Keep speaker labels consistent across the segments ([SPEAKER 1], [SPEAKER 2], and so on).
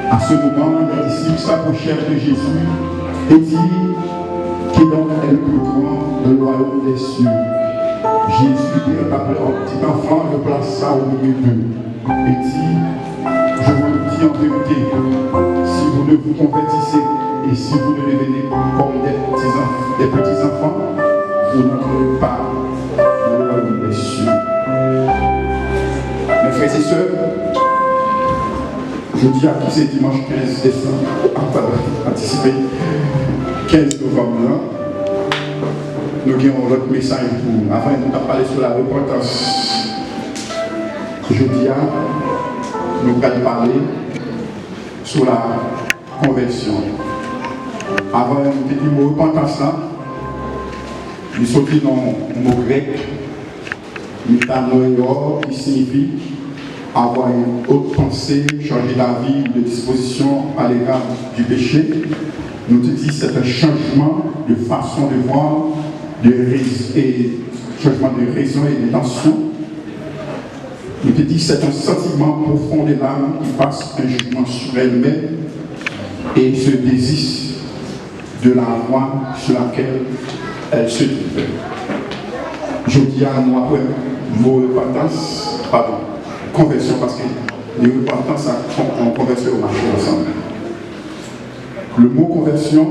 [SPEAKER 1] À ce moment, les disciples s'approchèrent de Jésus et dirent qui donc est le plus grand de le royaume des cieux. Jésus dit à un petit enfant, le plaça au milieu d'eux et dit, je vous le dis en vérité, si vous ne vous convertissez et si vous ne devenez comme des petits enfants, vous n'entrerez pas dans le royaume des cieux. Mes frères et sœurs, je dis à qui c'est dimanche 15 décembre, anticiper 15 novembre, nous avons notre message pour avant de nous parler sur la repentance. Je dis à nous allons parler sur la conversion. Avant de dire le mot repentance, nous sommes dans le mot grec, métanoïo, qui signifie avoir une haute pensée, changer d'avis, de disposition à l'égard du péché. Nous disons que c'est un changement de façon de voir, changement de raison et d'intention. Nous disons que c'est un sentiment profond de l'âme qui passe un jugement sur elle-même et se désiste de la voie sur laquelle elle se trouve. Je dis à moi après mot repentance, pardon. Conversion, parce que les repentance en conversion au marché ensemble. Le mot conversion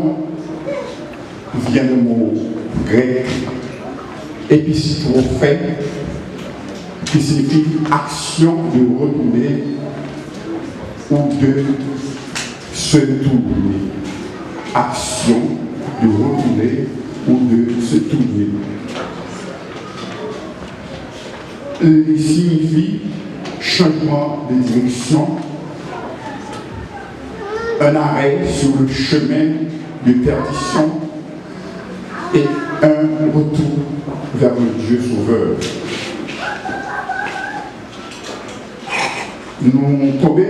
[SPEAKER 1] vient du mot grec épistrophé, qui signifie action de retourner ou de se tourner. Action de retourner ou de se tourner. Il signifie changement de direction, un arrêt sur le chemin de perdition et un retour vers le Dieu sauveur. Nous tombons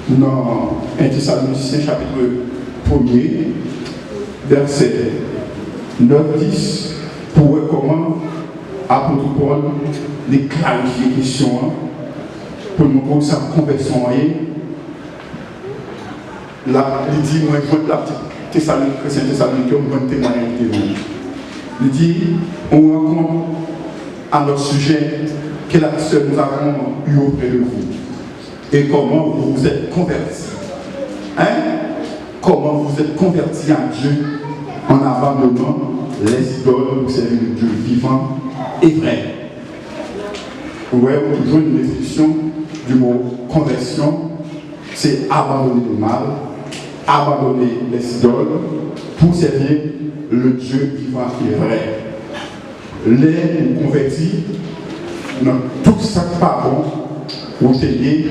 [SPEAKER 1] dans 1 Thessaloniciens chapitre 1er, verset 9-10, pour voir comment apôtre Paul les clarifier les questions pour nous montrer sa conversion. Là, il dit, moi, je veux la petite Thessalonique, on va témoigner. Il dit, on rencontre à notre sujet quelle action nous avons eu auprès de vous et comment vous vous êtes convertis. Comment vous êtes convertis à Dieu en abandonnant les idoles, vous savez, le Dieu vivant et vrai. Ouais, toujours une définition du mot conversion, c'est abandonner le mal, abandonner les idoles pour servir le Dieu vivant et vrai. Les convertis, dans tout ça qui n'est pas bon, ou t'aider,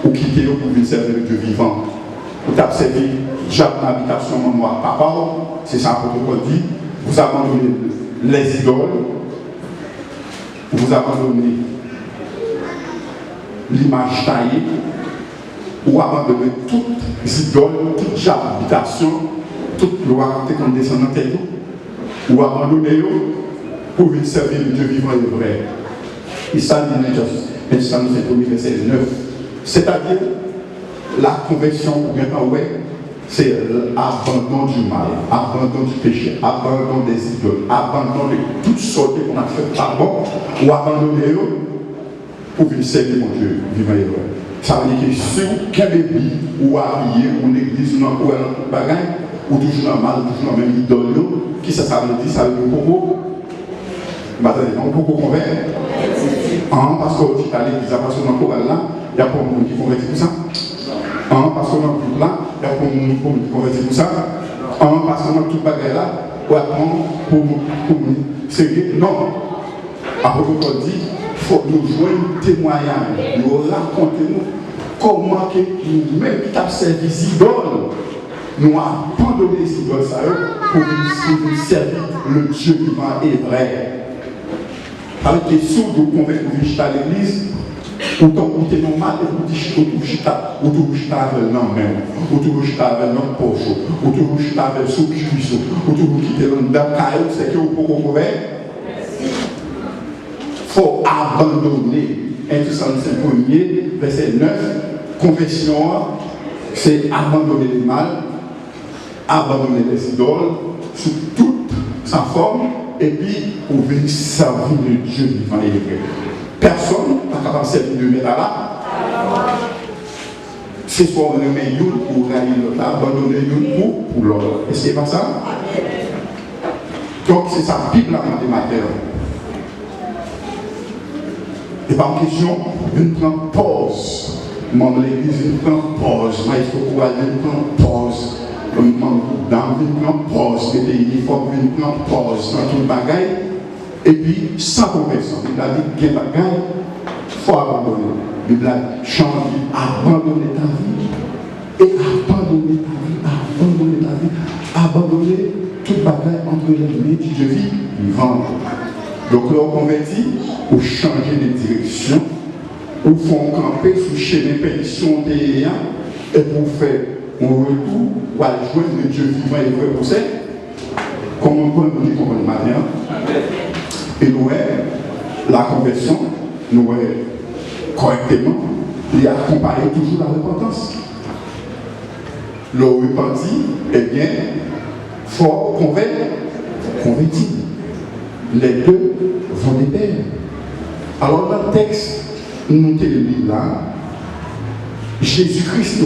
[SPEAKER 1] ou quitter pour venir servir le Dieu vivant. Vous avez servi Jacques l'habitation en moi, papa, c'est ça que le protocole dit, vous abandonnez les idoles, vous abandonnez l'image taillée, ou abandonner toutes les idoles, toute habitation, toute loi qui est condescendante, ou abandonner pour venir servir le Dieu vivant et vrai. Et ça, ça nous fait au verset 9. C'est-à-dire, la conversion, ou bien ouais, c'est l'abandon du mal, abandon du péché, abandon des idoles, abandon de toutes sortes qu'on a fait par bon, ou abandonner pour venir servir mon Dieu vivant et vrai. Ça veut dire que si vous avez bébé ou habillé, ou une église, ou un bagage, ou toujours dans mal, toujours dans la même idole, qui ça veut dire? Ça veut dire beaucoup. On peut convaincre. Parce que tu as l'église, parce que dans le Coran là, il y a pas de monde qui convertit pour ça. Parce que dans le groupe là, il y a pas de monde qui convertit pour ça. Parce que dans tout bagage là, on va prendre pour sérieux. Non. Après, on dit, il faut nous jouer un témoignage, nous raconter comment que nous-mêmes qui avons servi les idoles, nous abandonné les idoles pour nous servir le Dieu vivant et vrai. Avec les sous de convaincre à l'église, Ou quand tu es normal, ou tu chita avec l'homme, ou tu chita avec notre poche, ou tu chita avec sous cuisson, ou tu quitter dans la caille, c'est que vous pouvez couvrir. Il faut abandonner. 1 Thessaloniciens 1er, verset 9, confession, c'est abandonner le mal, abandonner les idoles, sous toute sa forme, et puis pour venir servir le Dieu vivant et vrai. Personne n'est capable de servir de mettre là. C'est soit on met une pour gagner l'autre, abandonner une pour l'autre. Et c'est pas ça? Donc c'est ça, Bible en matière. Et par question, une prend pause. Membre de l'église, une prend pause. Maître Kouad, une prend pause. Membre d'âme, une prend pause. Les uniformes, une prend pause. Dans tout le bagage. Et puis, sans conversion. Il a dit qu'il y a des bagages, il faut abandonner. Il a changé, abandonner ta vie. Et abandonner ta vie, abandonner ta vie, abandonner tout bagage entre les mains de vie vivante. Donc, là, on convertit, ou changer de direction, ou font camper sous chemin pétition et pour faire un retour, ou aller joindre le Dieu vivant et vrai pour ça. Comme on peut nous dire comme une manière. Et nous, la conversion, nous, correctement, il accompagne toujours la repentance. Le repenti, eh bien, il faut convertir. Les deux vont de pair. Alors, dans le texte, nous te lit là, Jésus-Christ,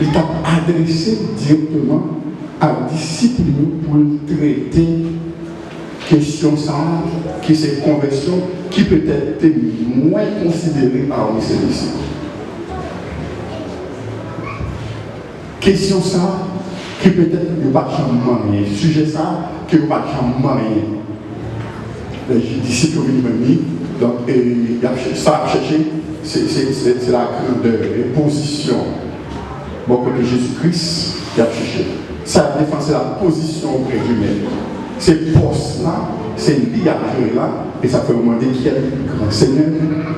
[SPEAKER 1] il t'a adressé directement à disciple pour traiter question ça, qui c'est conversion, qui peut être moins considérée parmi ces disciples. Question ça, qui peut-être ne va jamais rien. Sujet ça, qui ne va jamais rien. Les disciples viennent venir, donc ça a cherché, c'est la grandeur, les positions. Bon, côté Jésus-Christ, il a cherché. Ça a défendu la position auprès du maître. Ces postes-là, c'est liage-là, et ça fait demander qui est le plus grand. Seigneur,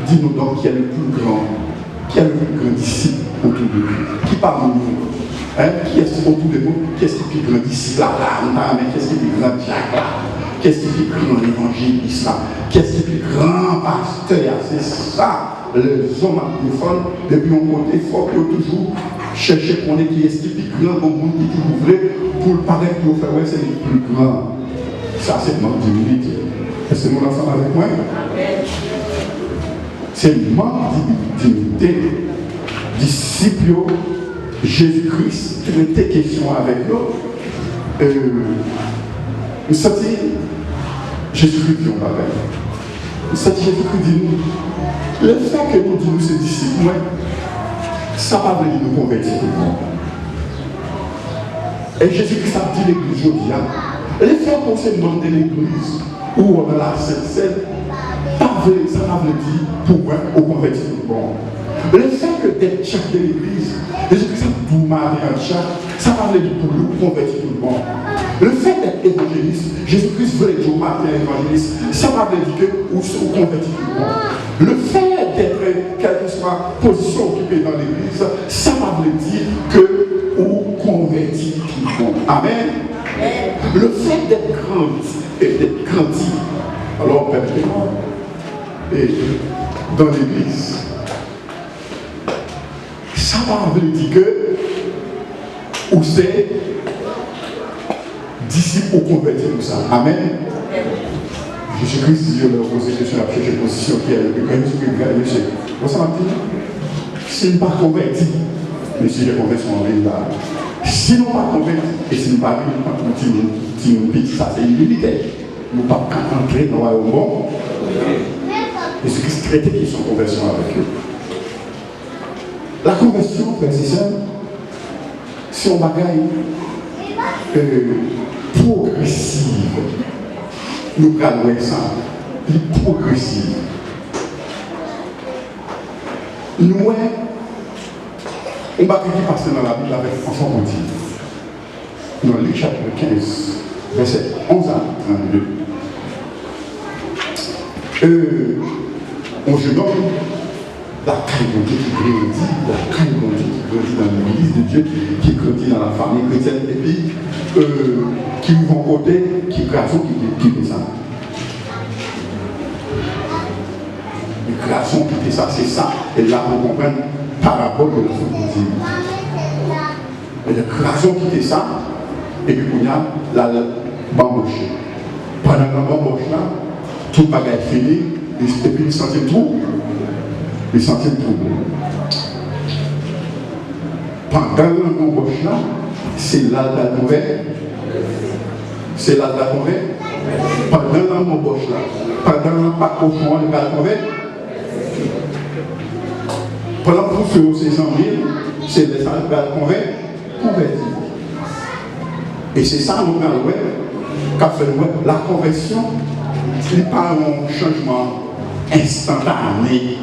[SPEAKER 1] dis-nous donc qui est le plus grand. Qui est le plus grand disciple autour de lui? Qui parmi nous? Qui est autour de nous? Qu'est-ce qui est le plus grand disciple là? Qu'est-ce qui est le plus grand diacre là? Qu'est-ce qui est le plus grand évangéliste là? Qu'est-ce qui est le plus grand pasteur? C'est ça, les hommes à téléphone, depuis mon côté, il faut que toujours chercher qu'on est qui est le plus grand au monde qui vous voulez pour le paraître pour faire ouais, c'est le plus grand. Ça, c'est notre divinité. Est-ce que vous êtes ensemble avec moi? C'est notre divinité. Disciples, Jésus-Christ, traiter question avec nous. Vous savez, Jésus-Christ dit on va faire. Vous savez, Jésus-Christ dit nous. Le fait que nous disons ces disciples, ça va venir nous convertir tout le monde. Et Jésus-Christ a dit l'église aujourd'hui. Les frères qu'on s'est demandé l'église où on a la scène, ça veut dire pour moi, au convertir tout le monde. Le fait que d'être chef de l'église, Jésus-Christ a tout marié en chat, ça va dire pour nous convertir tout le monde. Le fait d'être évangéliste, Jésus-Christ veut être au matin évangéliste, ça va dire que vous convertir tout le monde. Le fait d'être, quelle que soit la position occupée dans l'église, ça va dire que vous convertir tout le monde. Amen. Le fait d'être grandi, alors et dans l'église, ça va dire que vous êtes disciples ou convertis pour ça. Amen. Jésus-Christ dit leur poser question à chercher position qui est le plus grand. Jésus-Christ, vous savez, s'il n'est pas converti, mais si les conversions en ligne là. Si nous ne sommes pas convaincus, et si nous ne sommes pas convaincus, ça c'est une militaire. Nous ne pouvons pas entrer dans le royaume. Et ce qui se traite qui sont conversion avec eux. La conversion, frères et sœurs, c'est un bagage progressive. Nous prenons ça, progressive. Nous, on va qui passe dans la Bible avec enfant continu. Dans Luc chapitre 15, verset 11 à 32. Un jeune homme la caille de Dieu qui grandit, la caille de Dieu qui grandit dans l'église de Dieu, qui grandit dans la famille chrétienne, et puis qui vont côté, qui grâce qui fait ça. Les garçons qui fait ça, c'est ça. Et là, on comprend parabole de la Dieu. Et les garçons qui fait ça, et puis on y a la bamboche. Pendant la bamboche là, tout le bagage est fini, et puis ils sentent tout. Ils sentent tout. Pendant la bamboche là, c'est là la nouvelle. C'est là la nouvelle. Pendant la bamboche là, pendant la pacochon, le la nouvelle. Pendant que vous faites 600 000, c'est les salles qui vont convertir. Et c'est ça, nous avons fait la conversion, ce n'est pas un changement instantané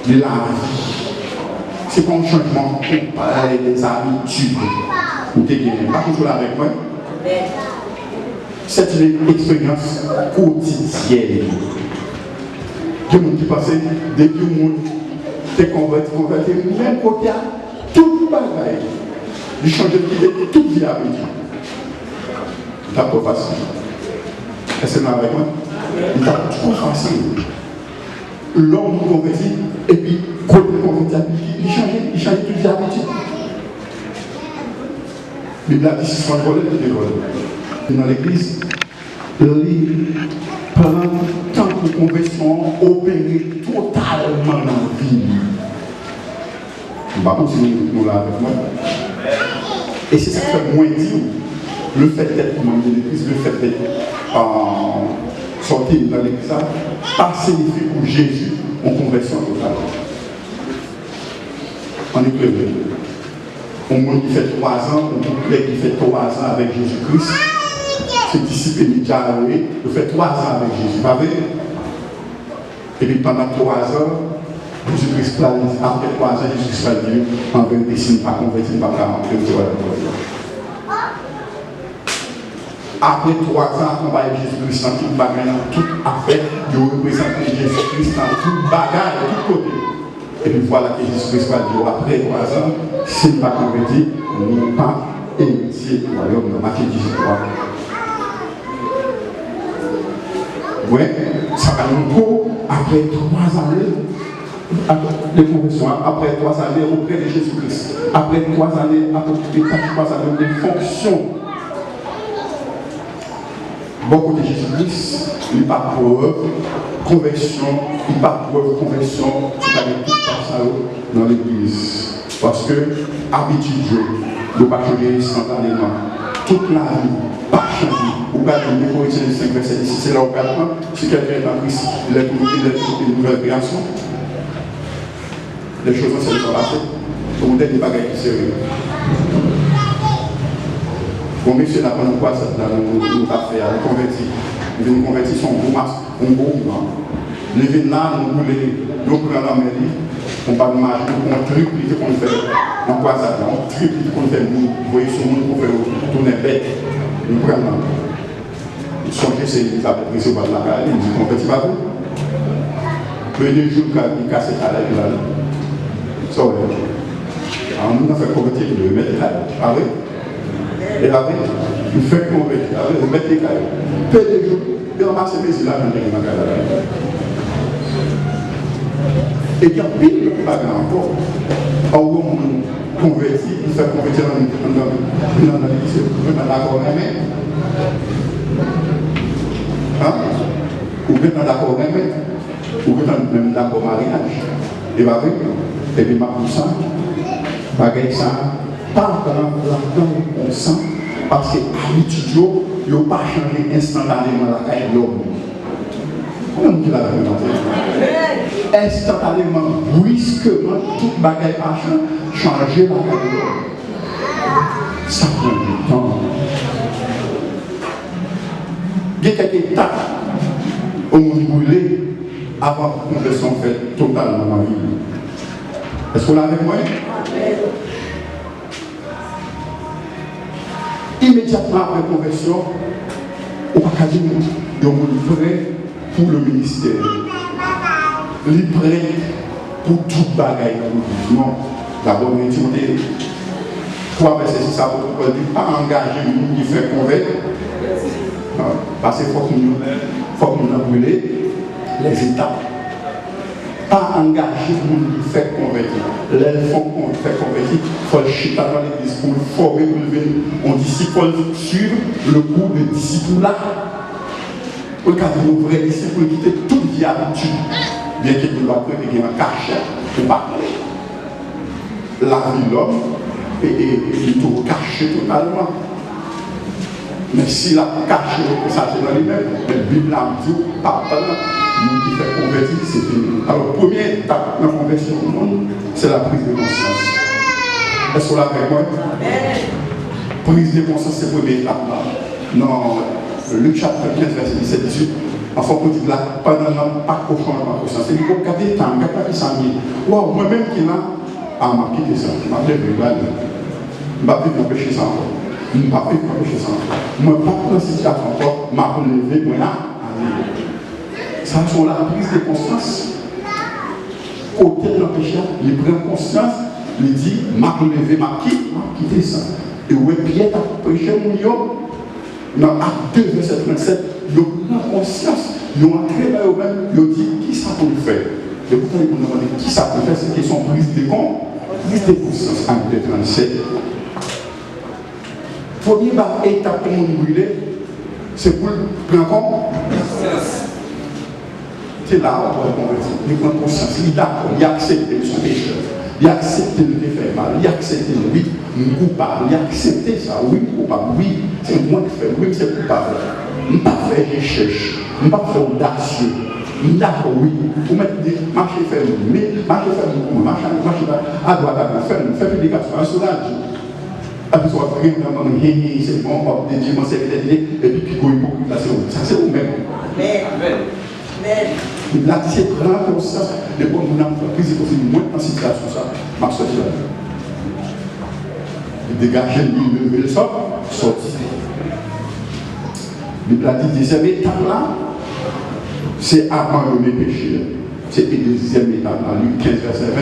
[SPEAKER 1] de la vie. Ce n'est pas un changement comparé des habitudes. Vous êtes pas toujours avec moi. C'est une expérience quotidienne. Il y a des gens qui passent, dès que le monde est converti, même côté, tout le bagage. Il change de vie, toute vie avec Dieu. C'est trop facile. Est-ce que vous êtes avec moi? C'est trop facile. L'homme converti, et puis, côté converti, il change toute vie avec Dieu. La Bible a dit 600 volets de l'école. Dans l'église, pendant tant que conversion opérée totalement dans la vie. Je ne sais pas si nous l'avons avec moi. Et c'est ça qui fait moins dire le fait d'être membre de l'église, le fait d'être sorti dans l'église, pas signifie pour Jésus en conversion totale. On est clair. Un monde qui fait 3 ans, un couple qui fait 3 ans avec Jésus-Christ, c'est disciple déjà arrivé, il fait 3 ans avec Jésus, pas vrai? Et puis pendant 3 ans, Jésus-Christ, après 3 ans, Jésus-Christ va dire, en vérité, s'il n'est pas converti, il ne va pas rentrer au royaume de Dieu. Après 3 ans, accompagné Jésus-Christ dans toute bagaille, dans toute affaire, il représente Jésus-Christ dans toute bagaille, de tout côté. Et puis voilà que Jésus-Christ va dire, après 3 ans, s'il n'est pas converti, nous n'avons pas héritier du royaume de Matthieu 18. Oui, ça va nous après 3 années de conversion, après 3 années auprès de Jésus-Christ, après 3 années, après 3 années de fonction. Beaucoup de Jésus-Christ, il n'y a pas de preuve, conversion, il n'y a pas de preuve, conversion, c'est-à-dire tout ça dans l'église. Parce que, habitude, ne pas changer instantanément. Toute la vie, pas changer. Vous regardez les Corinthiens 5, verset 10, c'est là où on regarde, si quelqu'un est en Christ, il est une nouvelle création. Les choses sont passées. Donc, on a des bagages qui sérieux. Bon, monsieur, n'a pas nous quoi ça dans nos affaires, nous convertis. Nous convertis son gros masque, un gros mouvement. Nous venons là, nous prenons la mairie, on parle de marge, on triple qu'on fait. On quoi ça, on triple qu'on fait, nous voyons sur nous pour faire tourner bête. Nous prenons. Nous songez, c'est Elisabeth qui se bat la carrière, nous disons, convertis pas vous. Le 2 jours, il casse la carrière là. Ça, ouais. Alors, nous avons fait convertir, nous mettre là. Ah oui? Et après, il fait convertir, il met des cailloux. Peu de jours, il ramasse mes îles là, dans les cailloux. Et il y a pile de bagarre encore. Or, on convertit, il fait convertir dans l'église, dans l'accord même. Hein? Ou bien dans l'accord même, ou bien dans l'accord mariage. Et bien, et puis, ma poussa, bagaille ça. Pas dans le consent, parce que l'habitude, il n'a pas changé instantanément la caille de l'homme. Comment on dit la vérité? Instantanément, brusquement, toute bagaille a changé la caille de l'homme. Ça prend du temps. Il y a quelques étapes où on brûlait avant que la conversion faite totalement dans la vie. Est-ce qu'on l'a avec moi? Immédiatement après la conversion, on va dire qu'il est prêt pour le ministère. Il est prêt pour tout bagaille dans le mouvement. D'abord, Timothée 3, verset 6, ça ne veut pas engager le monde qui fait convaincre. Parce qu'il faut que nous brûler les étapes. Pas engager le monde qui fait convaincre. Les fonds qu'on fait convaincre, il faut le chiter dans l'église pour le former, pour le venir. On disciple, pour suivre le cours de disciple là. Pour le cas de nos vrais disciples, pour quitter toute vie habitude. Bien qu'il doit créer un cachet pour parler. La vie de l'homme est tout caché totalement. Mais s'il a caché ça, c'est dans lui-même, la Bible a dit, pas nous qui fait convertir, c'est fini. Alors, première étape dans la conversion du monde, c'est la prise de conscience. Est-ce qu'on l'a avec moi? Prise de conscience, c'est la première étape. Dans Luc chapitre 15, verset 17, 18, enfin, on dit là, pendant l'an, pas qu'au fond de ma conscience. C'est pour garder le temps, garder ça. Waouh, moi-même qui là, m'a quitté ça. Je m'a levé, je ne vais pas empêcher ça encore. Je ne vais pas empêcher ça encore. Je ne vais pas dans la situation encore, je m'a levé, moi là, ça, c'est la prise de conscience. Côté de l'empêcheur, il prend conscience, il dit, m'a levé, m'a quitté ça. Et où est Pierre a prêché mon yo? Dans Acte 2, verset 37, il prend conscience, il a créé là eux-mêmes, il dit, qui ça peut le faire? Et pourtant, il nous demande qui ça peut faire, c'est qu'ils sont prise de conscience. Acte 2, 37. Première étape pour nous brûler, c'est pour prendre conscience. C'est là où on va convertir. Il prend conscience, il est d'accord, il accepte son péché, il accepte de le faire mal, il accepte de oui, coupable, il accepte ça, oui, coupable, oui, c'est moi qui fais, oui, c'est coupable. Je ne vais pas faire recherche, je ne vais pas faire audacieux. D'accord, oui, vous mettez des marchés fermés, mais marchés fermés, marchés à droite, à droite, faire publication, un soulage. Après, on va faire c'est bon, on va dire, et puis, ça, c'est vous-même. Là, c'est prendre conscience de quoi nous avons pris moins en situation ça. Ma soeur, dégager lui, lever le sol, sortir. Le a dit, deuxième étape là, c'est abandonner le péché. C'est la deuxième étape là, Luc 15, verset 20.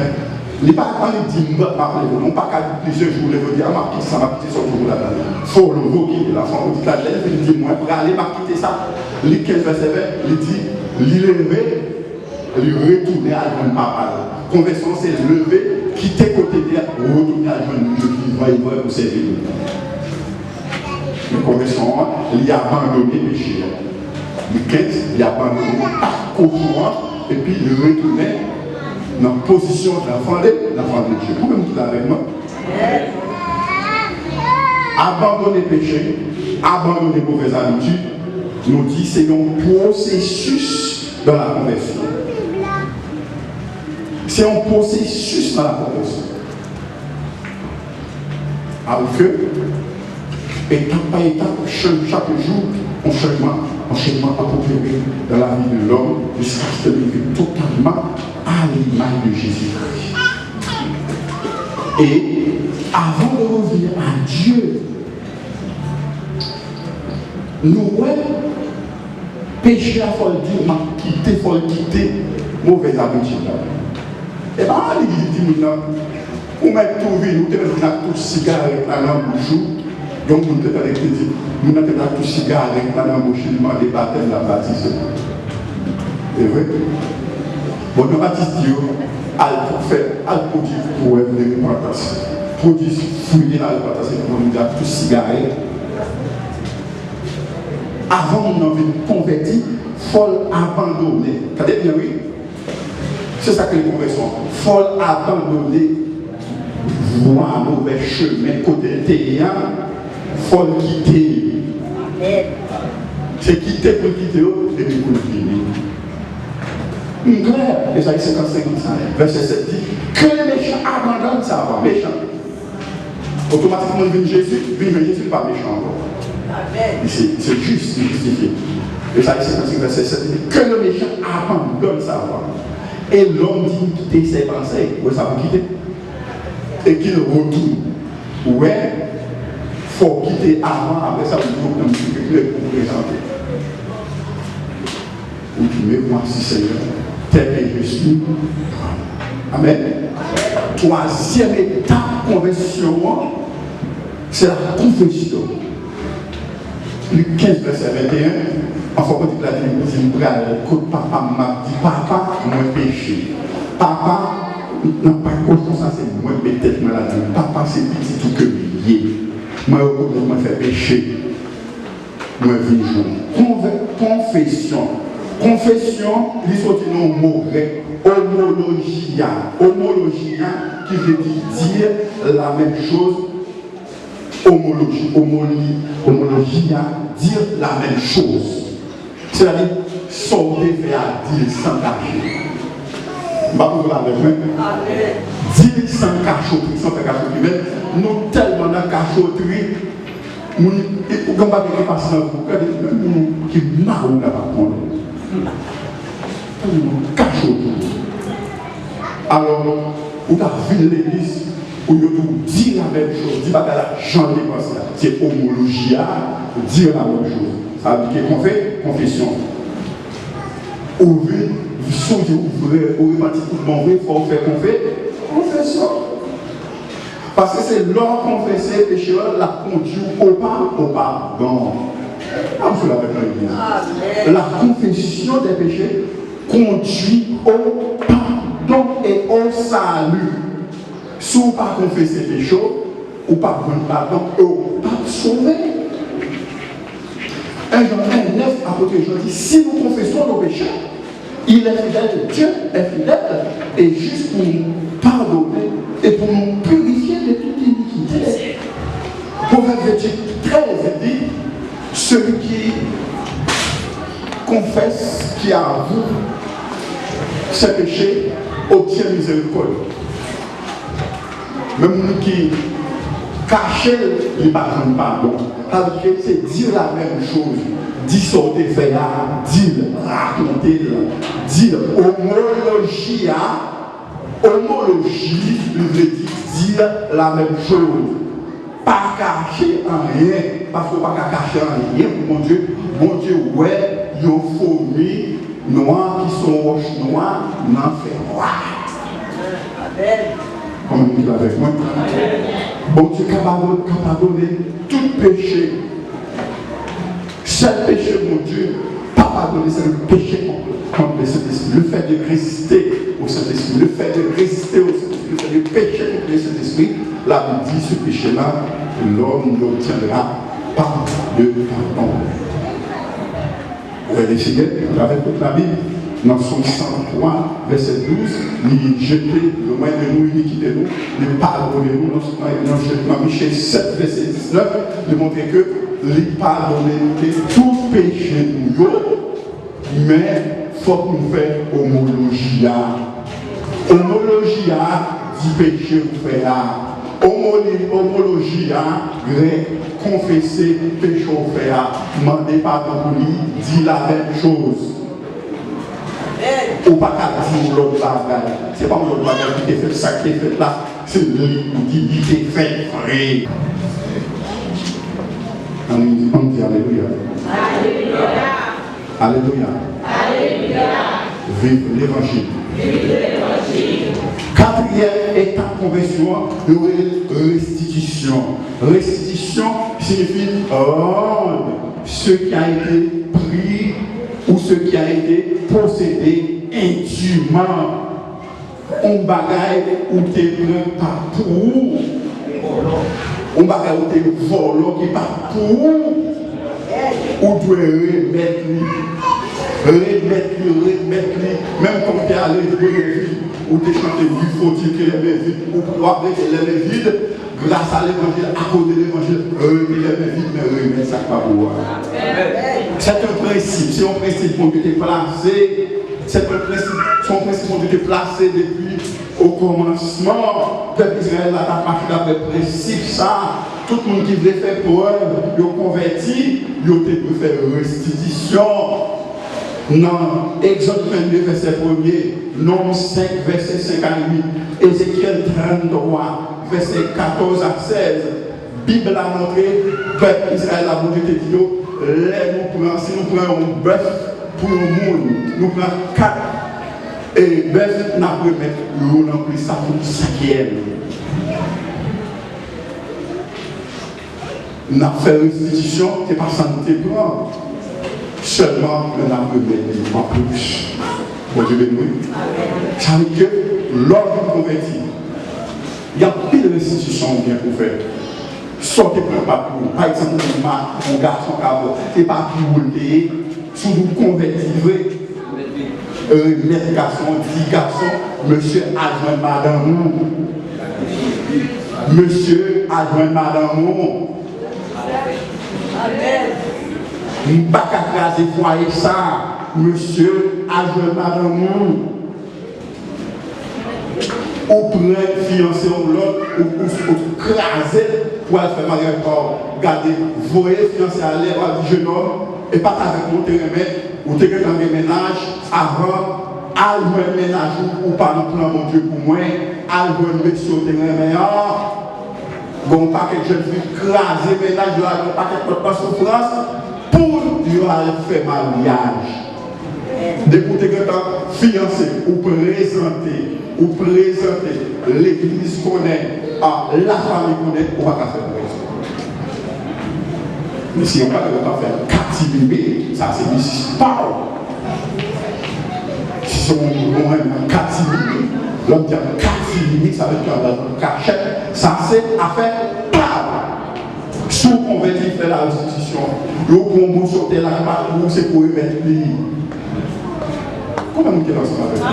[SPEAKER 1] Il n'est pas quand il dit, non pas qu'à plusieurs jours, il veut dire, m'a quitté ça, m'a quitté ça, toujours là-dedans. Il faut le quitter, la femme dit, la lèvre, il dit, moi, pour aller, m'a quitté ça. Luc 15, verset 20, il dit, l'élever, lui retourner à joindre papa. Conversion, c'est lever, quitter côté de retourner à joindre Dieu qui va y voir pour servir. La conversion, il a abandonné le péché. Le 15, il a abandonné le courant et puis il retournait dans la position de l'enfant de Dieu. Vous pouvez me dire avec moi? Abandonner le péché, abandonner les mauvaises habitudes, nous dit c'est un processus dans la conversion. C'est un processus dans la conversion. Alors que, étape par étape, chaque jour, un changement approprié dans la vie de l'homme, jusqu'à ce qu'il vive totalement à l'image de Jésus-Christ. Et avant de revenir à Dieu, nous, péché, il faut le dire, il faut le quitter, mauvaise habitude. Et bien, l'église dit, nous mettons tout vie, nous avons tous cigarettes dans la bouche, donc nous avons tous cigarettes dans la bouche, nous avons des baptêmes dans la baptise. C'est vrai? Bon, nous baptise Dieu, elle produit pour les repentance, produit fouiller la repentance, nous avons tous cigarettes. Avant de nous convertir, il faut abandonner. Regardez bien, oui. C'est ça que les conversions. Il faut abandonner, voir mauvais chemin, côté terrain, il faut le quitter. C'est quitter pour quitter, et puis pour le finir. Claire, Ésaïe 55, verset 7 dit que les méchants abandonnent ça, méchant. Automatiquement, Jésus n'est pas méchant encore. C'est juste, c'est justifié. Ésaïe 55, verset 7 dit que le méchant abandonne sa voie. Et l'homme dit quitter ses pensées, où ça peut quitter. Et qu'il retourne. Ouais, il faut quitter avant, après ça, vous pouvez vous présenter. Vous dites, mais moi, si Seigneur, tel que je suis, Amen. Troisième étape de conversion, c'est la confession. Luc 15, verset 21, enfin, on dit que la Bible dit papa m'a dit, papa, moi péché. Papa, non, pas conscience, ça c'est moi peut-être maladie. Papa, c'est petit tout que lié. Moi, je me fais péché. Moi, je confession. Confession, il faut dire un mot grec, homologia. Homologia, qui veut dire la même chose. Homologia, dire la même chose. C'est-à-dire, sortir vers dire sans cacher. Je vais vous avec moi. Dire sans cachotterie, sans faire cachotterie. Nous tellement dans cachotterie, nous ne pouvons pas passer dans le monde qui est marre de la parole. Cachotterie. Alors, vous avez vu l'église. Où vous dire la même chose, dit pas la j'en ai pas ça. C'est homologia, dire la même chose. Ça veut dire qu'on fait confession. Ouvrez, vous songez, ouvrez, ouvrez, tout le monde, il faut faire confession. Parce que c'est l'homme confessé, pécheur, la conduit au pardon. Vous l'avez pas. La confession des péchés conduit au pardon et au salut. Si vous ne pas confesser les péchés, ou pas prendre pardon, ou pas sauver. 1 Jean 1, 9, apôtre Jean dit, si nous confessons nos péchés, il est fidèle, Dieu est fidèle, et juste pour nous pardonner et pour nous purifier de toute iniquité. Proverbe 13 dit, celui qui confesse, qui avoue ses péchés, obtient miséricorde. Même qui cachait les parents pardon. C'est dire la même chose. Dire sortir faire, dire raconter, dire homologie. Homologie veut dire la même chose. Pas cacher en rien. Parce qu'on ne peut pas cacher en rien. Mon Dieu, ouais, il y a fourmis noires qui sont roches noires, n'en fait noir. Comme il dit avec moi. Bon Dieu, capable de donner tout péché. Seul péché, mon Dieu, pas pardonner, c'est le péché contre le Saint-Esprit. Le fait de résister au Saint-Esprit, le fait de résister au Saint-Esprit, le fait de pécher contre le Saint-Esprit, la Bible dit ce péché-là, l'homme l'obtiendra par de pardon. Vous allez essayer avec toute la Bible. Dans son 103, verset 12, nous jeter le moyen de nous, iniquité nous, nous pardonnez-nous, dans Michel 7, verset 19, de montrer que les pardonnez tout péché nous, mais il faut que nous fassions homologia. Homologia dit péché nous faire. Homologia, grec, confesser péché nous faire. Demander pardon pour lui, dit la même chose. Ou pas qu'à dire l'autre bagaille. C'est pas l'autre bagaille qui est fait, ça qui est fait là. C'est lui qui est fait vrai. On dit Alléluia. Alléluia. Alléluia. Alléluia. Vive l'évangile. Vive l'évangile. Quatrième étape de conversion, restitution. Restitution signifie rendre ce qui a été pris ou ce qui a été possédé indûment. On bagaille ou te prend pas pour. On bagaille ou te vole qui pas pour. Ou doit remettre même quand tu es allé de l'évangile, ou tu chanté, il faut dire que l'évangile, ou pour avoir que l'évangile, grâce à l'évangile, à cause de l'évangile, l'évangile, mais remettre ça pas pour. C'est un principe, c'est un principe qu'on était placé, c'est un principe qu'on était placé depuis au commencement. Le peuple Israël a marché d'après le principe, ça. Tout le monde qui voulait faire preuve, il a converti, il a pu faire restitution. Non, Exode 22, verset 1er, Nom 5, verset 5 à 8, Ézéchiel 33, verset 14 à 16. Bible a montré, peuple Israël a montré des vidéos, si nous prenons un bœuf pour le monde, nous prenons 4 Et bœuf n'a pas mettre l'eau non plus, ça pour cinquième. N'a fait restitution, c'est pas santé prendre. Seulement, on a remis en plus. Bon Dieu béni. Ça veut dire que l'homme converti, il y a plus de restitution bien pour faire. Sortez pour pas pour. Par exemple, mon garçon qui n'est pas pour rouler, si vous convertirez, mettre garçon, 10 garçons, monsieur adjoint madame. Monsieur adjoint madame. Il n'y a pas qu'à craser foyer ça, monsieur adjoint madame. On prend une fiancée ou l'autre, ou craser pour aller faire mariage corps. Regardez, voyez fiancé à l'air, du jeune homme, et pas avec mon terrain, ou terrain de ménage, avant, à le ménage, ou pas dans plan, mon Dieu, pour moi, à le mettre sur le terrain meilleur. Bon, paquet de jeunes filles craser ménage, un paquet de pas souffrance, pour aller faire mariage. D'écouter que tant fiancé, ou présenter l'église connaît, la famille connaît, on va pas faire mais si on ne va pas faire 4 bébés, ça c'est du pas. Si on a 4 bébés, l'homme dit 4 bébés, ça veut dire qu'on a cachette, ça c'est affaire pas. Si on convertit, fait la restitution, le combo sauter la part, c'est pour mettre les. Comment nous ensemble avec ça?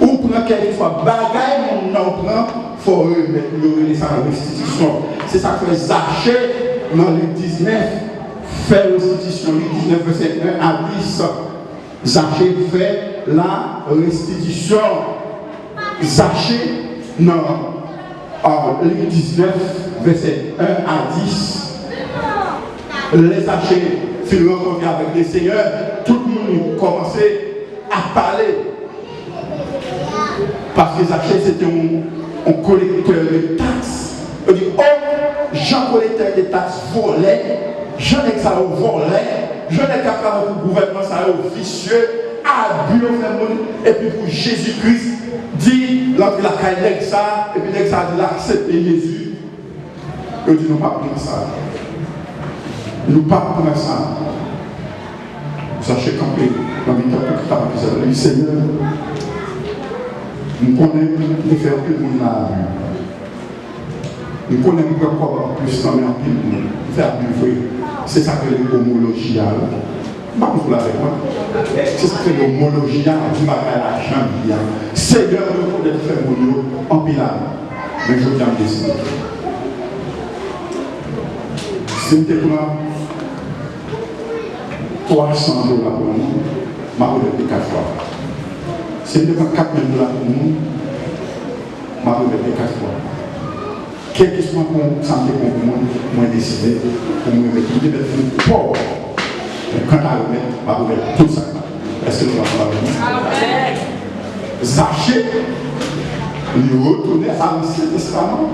[SPEAKER 1] On prend quelque soit bagaille, on en prend, il faut remettre la restitution. C'est ça que fait Zaché dans le 19, fait restitution, le 19, verset 1 à 10. Zaché fait la restitution. Zaché dans le 19, verset 1 à 10. Les Zachés furent rencontrés avec les seigneurs, tout le monde commençait à parler. Parce que Zachée c'était un collecteur de taxes. Il dit, oh, Jean collecteur de taxes volait, j'en ai que ça volait, j'en ai qu'à faire pour le gouvernement, ça vicieux, abus au monde, et puis pour Jésus-Christ, dit, l'entrée la caille ça, et puis ça a dit, accepter Jésus. Il dit, nous ne pas prendre ça. Nous ne pas prendre ça. Sachez camper dans les temps pour le Seigneur, nous connaissons les faire que le monde a vu. Nous connaissons encore plus dans le monde, faire vivre. C'est ça que l'homologie a. Pas vous avec moi. C'est ça que l'homologie a du bagage à la chambre. Seigneur, nous connaissons faire mon en pilar. Mais je viens de décider. C'était pour 300 $ pour nous, je vais répéter 4 fois. Si je devant 4 000 $ pour nous, je vais répéter 4 fois. Quel que soit mon santé pour moi, je vais décider pour me remettre. Je vais être pauvre. Quand je vais remettre tout ça. Est-ce que nous allons parler? Zaché, il retourner à l'Ancien Testament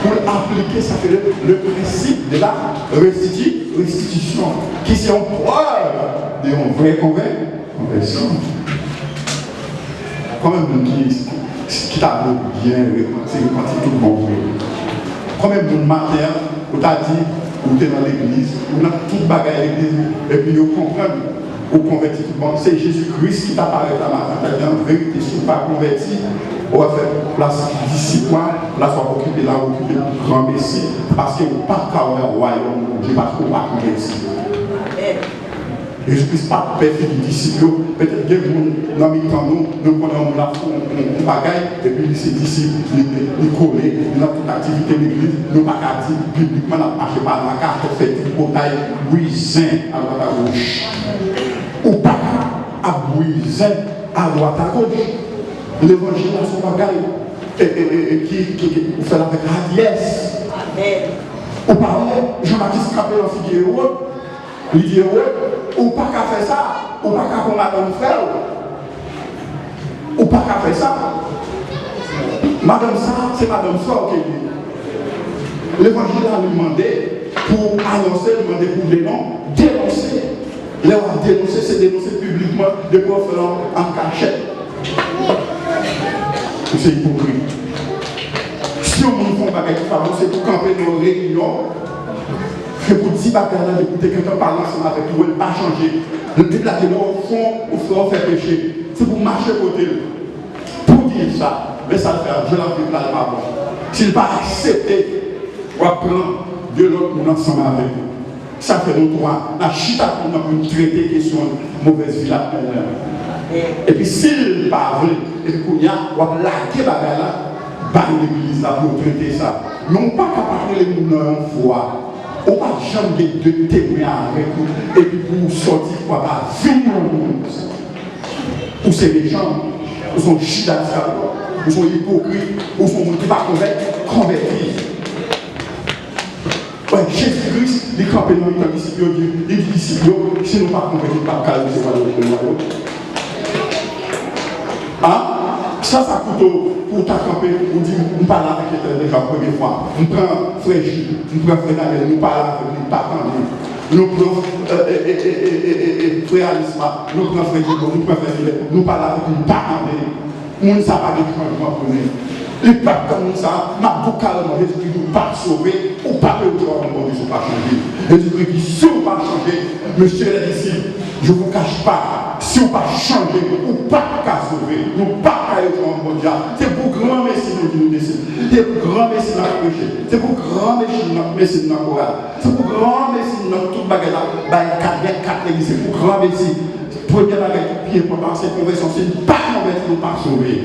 [SPEAKER 1] pour appliquer ça fait le principe de la restitution, qui c'est une preuve d'un vrai conversion. Quand même, qui t'a bien repenti tout le monde. Quand même, une matin, on t'a dit, ou tu es dans l'église, on a tout bagaille à l'église, et puis on comprend, on convertit tout le monde. C'est Jésus-Christ qui t'apparaît à matin, t'as dit en vérité, si tu n'es pas converti, on va faire place d'ici quoi, là, soit occuper là, occuper le grand Messie, parce que pas qu'à un royaume, je ne sais pas trop pas converti. Jésus-Christ pas perfait du disciple, peut-être que dans mes temps, nous prenons un bagaille, et puis ces disciples, ils collent, dans toute activité de l'église, nous ne pouvons pas dire publiquement, nous ne marchons pas dans la carte, on fait une bouteille buisin à droite à gauche. Ou pas à buisin à droite à gauche. L'évangile a son bagaille, qui fait avec radiesse. Ou pas, Jean-Baptiste Capel en figure haute. Il dit, ou pas qu'à faire ça, ou pas qu'à prendre madame frère, ou pas qu'à faire ça. Madame ça, c'est madame ça qui dit. L'évangile a demandé pour annoncer, demandé pour dénoncer. Là, on a dénoncé, c'est dénoncer publiquement, de quoi faire en cachette. C'est hypocrite. Si on ne fait pas quelque chose, c'est pour camper nos réunions. C'est pour dire que d'écouter quelqu'un parler ensemble avec vous, ne pas changer. De déplacer au fond, au fond, faire péché. C'est pour marcher côté. Pour dire ça, mais ça le fait, je l'en fais là, pardon. S'il n'a pas accepté, on va prendre de l'autre monde ensemble avec vous. Ça fait nos droits. La chita pour nous traiter question de mauvaise vie là. Et puis s'il n'est pas vrai, et puis qu'on y a, on va laquer la là, l'église là pour traiter ça. Non pas capable de nous en foi. On ne va jamais de témoins avec vous et puis pour sortir pour pas vivre ou c'est méchants, ou sont chita, ou sont hypocrites, ou sont qui ne pas convertis. Ouais, Jésus-Christ, les campés dans les disciples, les disciples, si nous ne pas convertis, pas calme, c'est pas le royaume. Hein? Ça coûte pour ta camper, on dit, on parle avec l'Éternel déjà la première fois. On prend frère Gilles, on prend frère Daniel, nous parlons avec lui, pas tant nous prenons frère Alisma, nous prenons frère Gilles, nous prenons frère Gilles, nous parlons avec lui, pas tant nous. On ne sait pas de changement pour nous. Les peuples comme ça, m'a beaucoup carrément, Jésus-Christ ne pas sauver, ou pas le droit de mon Dieu, ne pas changer. Jésus-Christ dit, si on ne va pas changer, monsieur les disciples, je ne vous cache pas, si on ne va pas changer, ou pas qu'à sauver, nous pas qu'à être en bon Dieu. C'est pour grand Messie qui nous décide. C'est pour grand Messie dans le péché. C'est pour grand Messie dans le chorale. C'est pour grand Messie dans toute bagarre. Quatre églises. C'est pour grand Messie. Première bagarre qui est importante, c'est conversion. C'est ne pas convertir, ne pas sauver.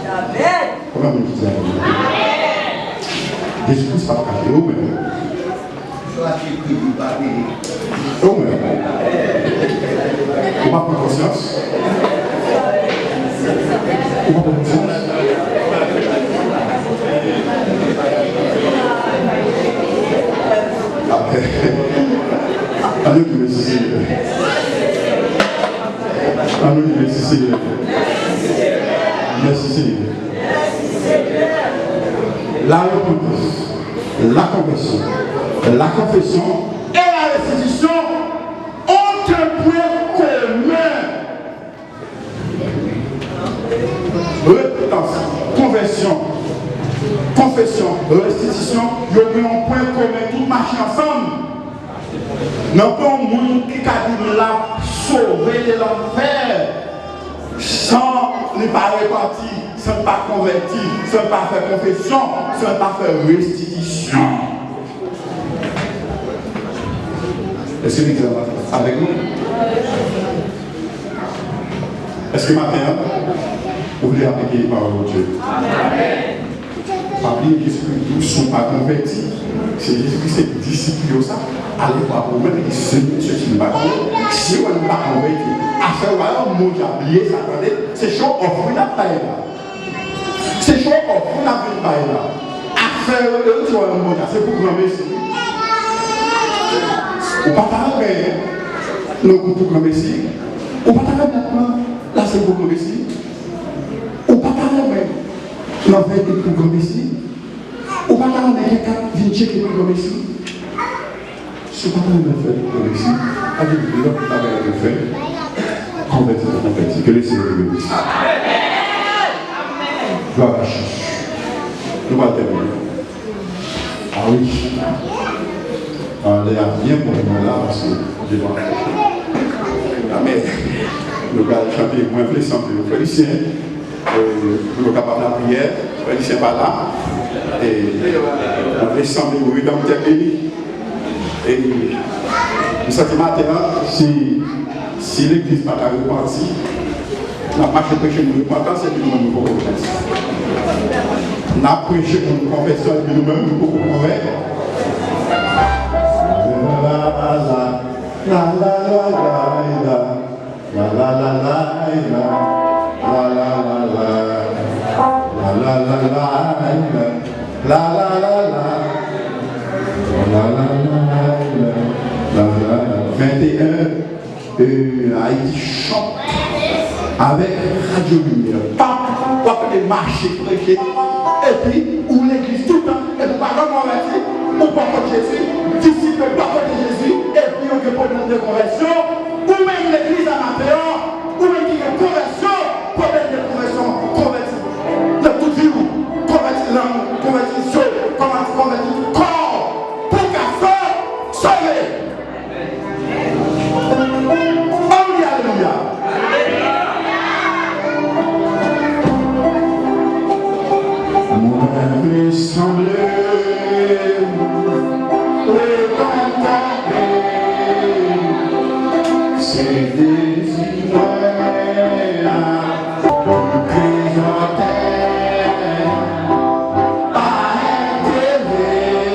[SPEAKER 1] Amen. Comment vous dites ça? Jésus-Christ va cacher au même. Au même. On va prendre conscience. On va prendre conscience. Allez, vous merci. Allez, merci. Merci Seigneur. La repentance, la conversion, la confession et la restitution ont un point commun. Repentance, conversion, confession, restitution, ils ont un point commun, tout marche ensemble. Non pas un monde qui a dit la sauver de l'enfer sans ne pas repartir, sans ne pas convertir, sans ne pas faire confession, sans ne pas faire restitution. Est-ce que vous êtes avec nous? Est-ce que maintenant, vous voulez appliquer les paroles de Dieu? Amen. Pas oublier que Jésus-Christ ne sont pas convertis. C'est Jésus-Christ qui est disciple ça. Allez voir vous-même et ceux qui ne sont pas convertis. Si on n'est pas converti, à faire voir un mot qui a oublié, ça c'est chaud, offrir la paix là. C'est chaud, offrir la paix là. À faire un mot, c'est pour grand Messie. Ou pas t'arrêter, le groupe pour grand Messie. Ou pas t'arrêter maintenant, là c'est pour grand Messie. Ou pas t'arrêter, la veille pour grand Messie. Ou pas t'arrêter, quelqu'un vient checker pour grand Messie. Si vous ne pouvez pas faire pour grand Messie, avec l'autre travail de faire. Convertir, que le Seigneur vous bénisse. Gloire à Jésus. Nous allons terminer. Ah oui. On est bien pour nous là parce que je dois. Amen. Nous allons chanter moins plaisant que nous Félicien. Nous sommes capables de la prière. Félicien pas là. Et on va sembler au Rédempteur béni. Et nous sommes maintenant, si l'église n'a pas repenti, la marche de prêcher pour nous repentance, c'est que nous-mêmes nous pouvons confesser. Nous avons prêché pour nous confesser, et puis nous-mêmes nous pouvons convaincre. Haïti chante avec Radio Lumière. Pas pour les marcher, prêcher, et puis où l'église tout le temps, et puis pas comme on va dire, ou pas contre Jésus, disciple pas contre Jésus, et puis on peut prendre de conversion, ou même l'église amateur, ou même qui est conversion, pour m'avait semblé contempler ces désirs présentaient à intéresser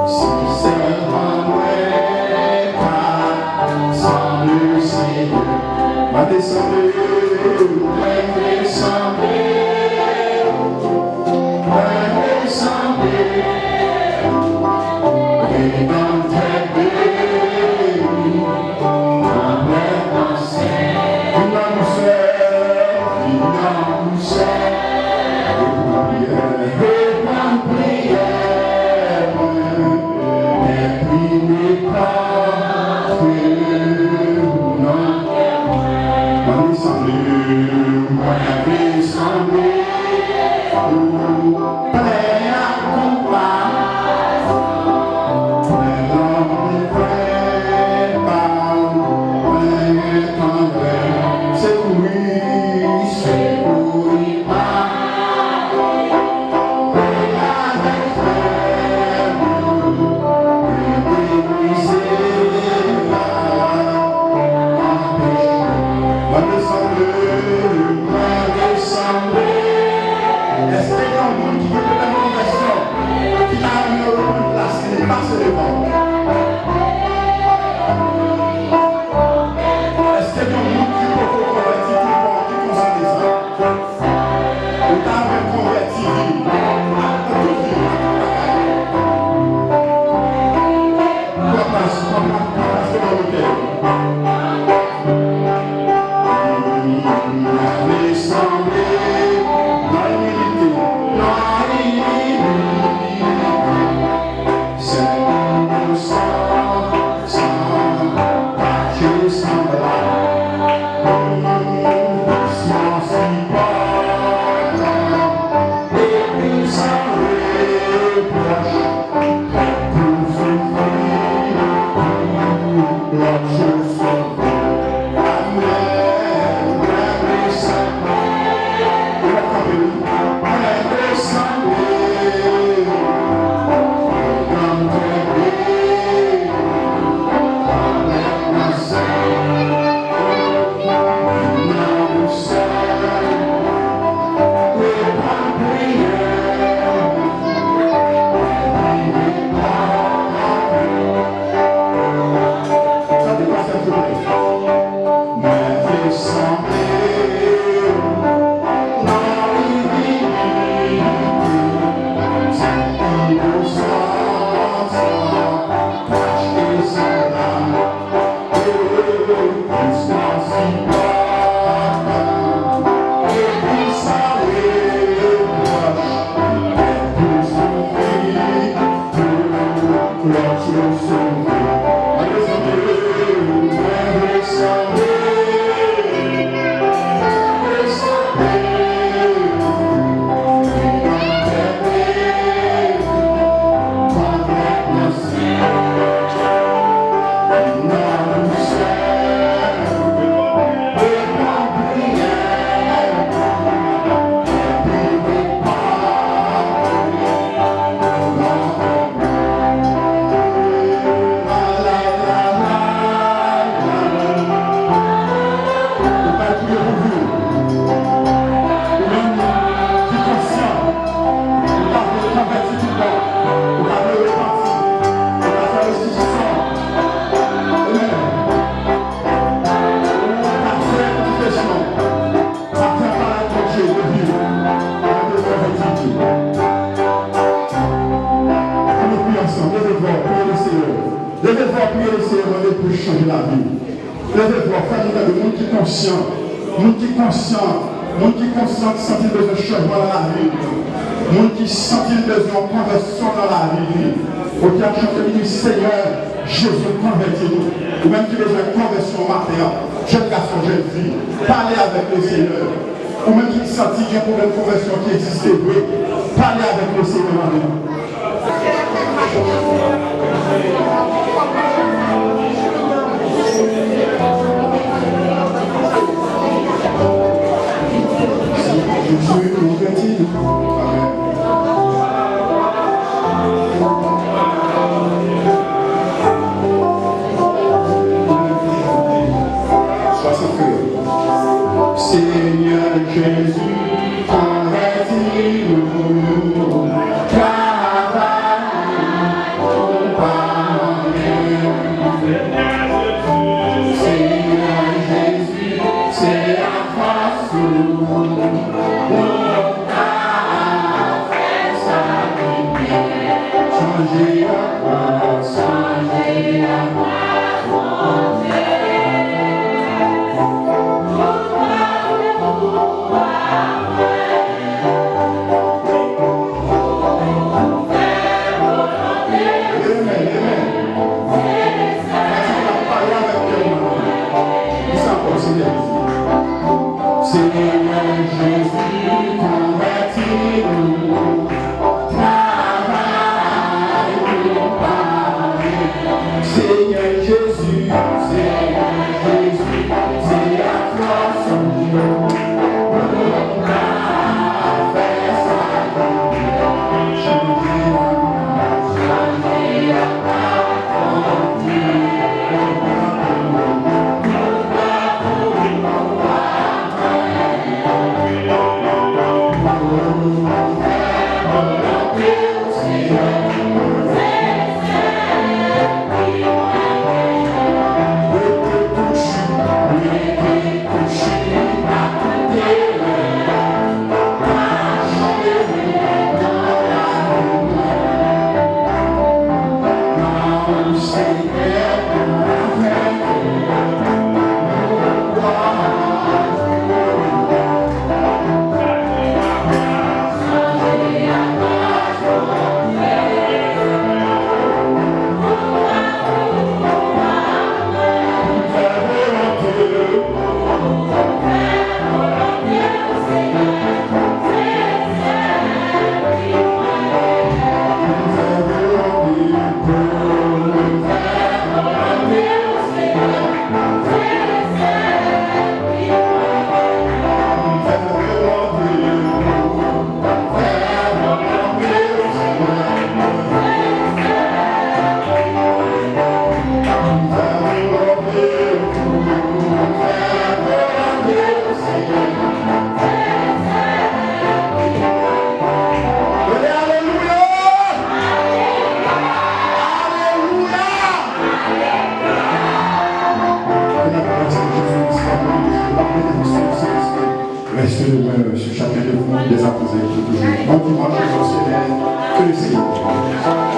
[SPEAKER 1] si seulement sans le Seigneur m'a descendu,
[SPEAKER 2] monde qui conscient de sentir besoin de changement dans la vie, monde qui sentit besoin de conversion dans la vie, au qui a chanté du Seigneur, Jésus convertis-nous, ou même qui a besoin de conversion matérielle, jeune garçon, jeune fille, parlez avec le Seigneur, ou même qui sentit qu'il y a un problème de conversion qui existe, oui, parlez avec le Seigneur maintenant. Je suis converti. Amen. Seigneur Jésus, convertis-nous, travaille pour parler. Seigneur Jésus, c'est la force pour nous, faire sa lumière. Changer la croix, changer la croix, Seigneur Jésus, convertis-nous, travaille pour parler. Seigneur Jésus, c'est la force pour nous, faire sa lumière. Changer la Restez demain sur chacun de vous, des apposés toujours. Bon dimanche, que le Seigneur.